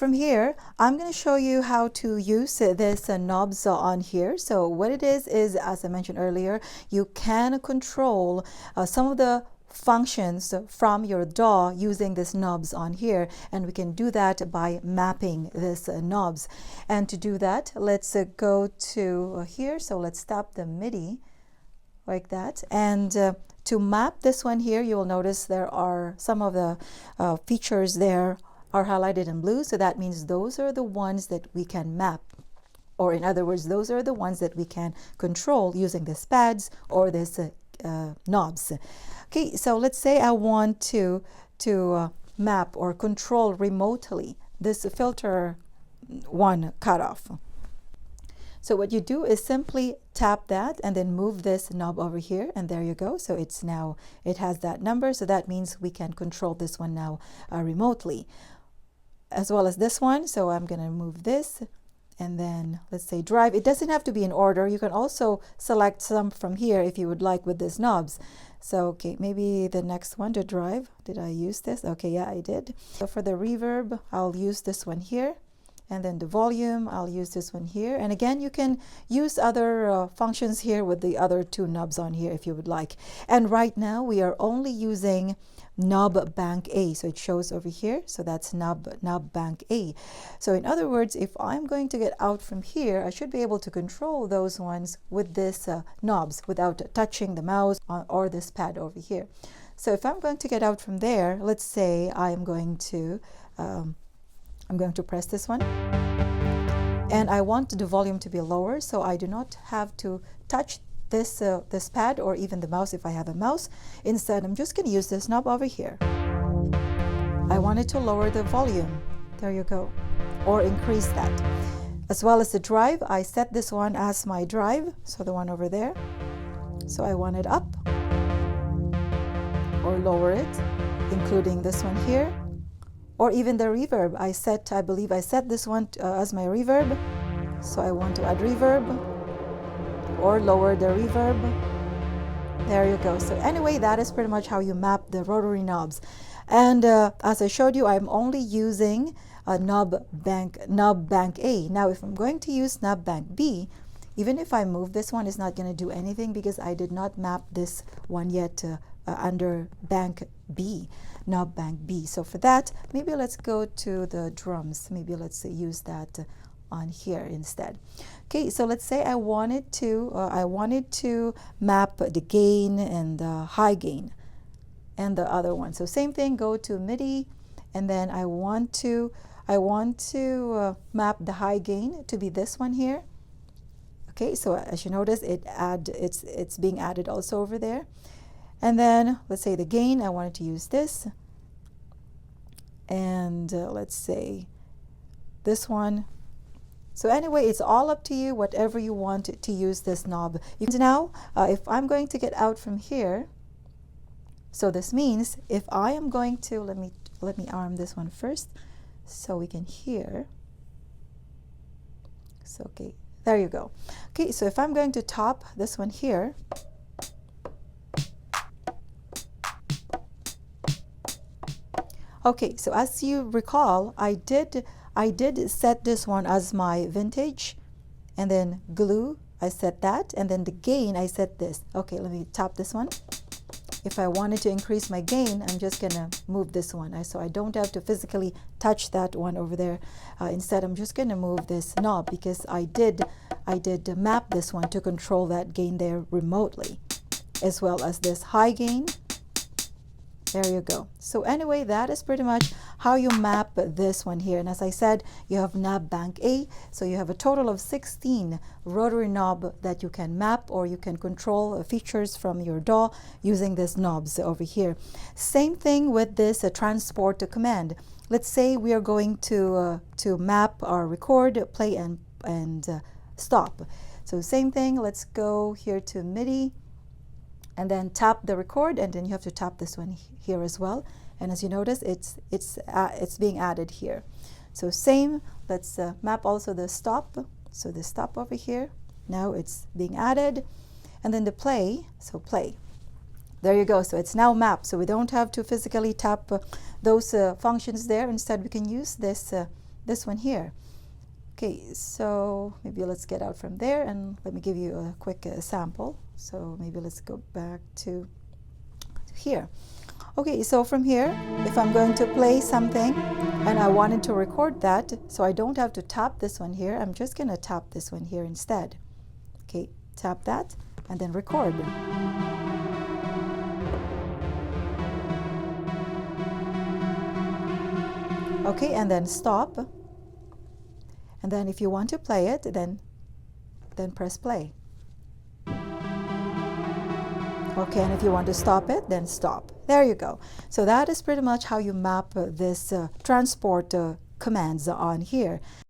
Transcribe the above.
from here, I'm going to show you how to use this knobs on here. So what it is, as I mentioned earlier, you can control some of the functions from your DAW using this knobs on here, and we can do that by mapping this knobs. And to do that, let's go to here. So let's tap the MIDI like that, and to map this one here, you will notice there are some of the features there are highlighted in blue, so that means those are the ones that we can map, or in other words, those are the ones that we can control using this pads or this knobs. Okay, so let's say I want to map or control remotely this filter one cutoff. So what you do is simply tap that and then move this knob over here, and there you go. So it's now, it has that number, so that means we can control this one now remotely, as well as this one. So I'm going to move this, and then let's say drive. It doesn't have to be in order. You can also select some from here if you would like with these knobs. So okay, maybe the next one to drive. Did I use this? Okay, yeah, I did. So for the reverb, I'll use this one here. And then the volume, I'll use this one here. And again, you can use other functions here with the other two knobs on here if you would like. And right now, we are only using knob bank A. So it shows over here. So that's knob bank A. So in other words, if I'm going to get out from here, I should be able to control those ones with this knobs without touching the mouse or this pad over here. So if I'm going to get out from there, let's say I'm going to press this one, and I want the volume to be lower, so I do not have to touch this this pad or even the mouse if I have a mouse. Instead, I'm just going to use this knob over here. I wanted to lower the volume. There you go. Or increase that. As well as the drive, I set this one as my drive, so the one over there. So I want it up or lower it, including this one here. Or even the reverb, I believe I set this one as my reverb. So I want to add reverb or lower the reverb. There you go. So anyway, that is pretty much how you map the rotary knobs. And as I showed you, I'm only using a knob bank A. Now, if I'm going to use knob bank B, even if I move this one, it's not going to do anything because I did not map this one yet under bank B, knob bank B. So for that, maybe let's go to the drums. Maybe let's use that on here instead. Okay, so let's say I wanted to map the gain and the high gain and the other one. So same thing, go to MIDI, and then I want to map the high gain to be this one here. Okay, so as you notice, it's being added also over there. And then let's say the gain, I wanted to use this. And let's say this one. So anyway, it's all up to you, whatever you want to use this knob. Now, if I'm going to get out from here, so this means if I am going to, let me arm this one first so we can hear. So okay, there you go. Okay, so if I'm going to top this one here, okay, so as you recall, I did set this one as my vintage, and then glue, I set that, and then the gain, I set this. Okay, let me top this one. If I wanted to increase my gain, I'm just gonna move this one. So I don't have to physically touch that one over there. Instead, I'm just gonna move this knob because I did map this one to control that gain there remotely, as well as this high gain. There you go. So anyway, that is pretty much how you map this one here. And as I said, you have knob bank A, so you have a total of 16 rotary knob that you can map, or you can control features from your DAW using these knobs over here. Same thing with this transport command. Let's say we are going to map our record, play and stop. So same thing, let's go here to MIDI, and then tap the record, and then you have to tap this one here as well. And as you notice, it's being added here. So same, let's map also the stop. So the stop over here, now it's being added. And then the play, so play. There you go. So it's now mapped. So we don't have to physically tap those functions there. Instead, we can use this this one here. Okay, so maybe let's get out from there and let me give you a quick sample. So maybe let's go back to here. Okay, so from here, if I'm going to play something and I wanted to record that, so I don't have to tap this one here, I'm just going to tap this one here instead. Okay, tap that and then record. Okay, and then stop. And then if you want to play it, then press play. Okay, and if you want to stop it, then stop. There you go. So that is pretty much how you map this transport commands on here.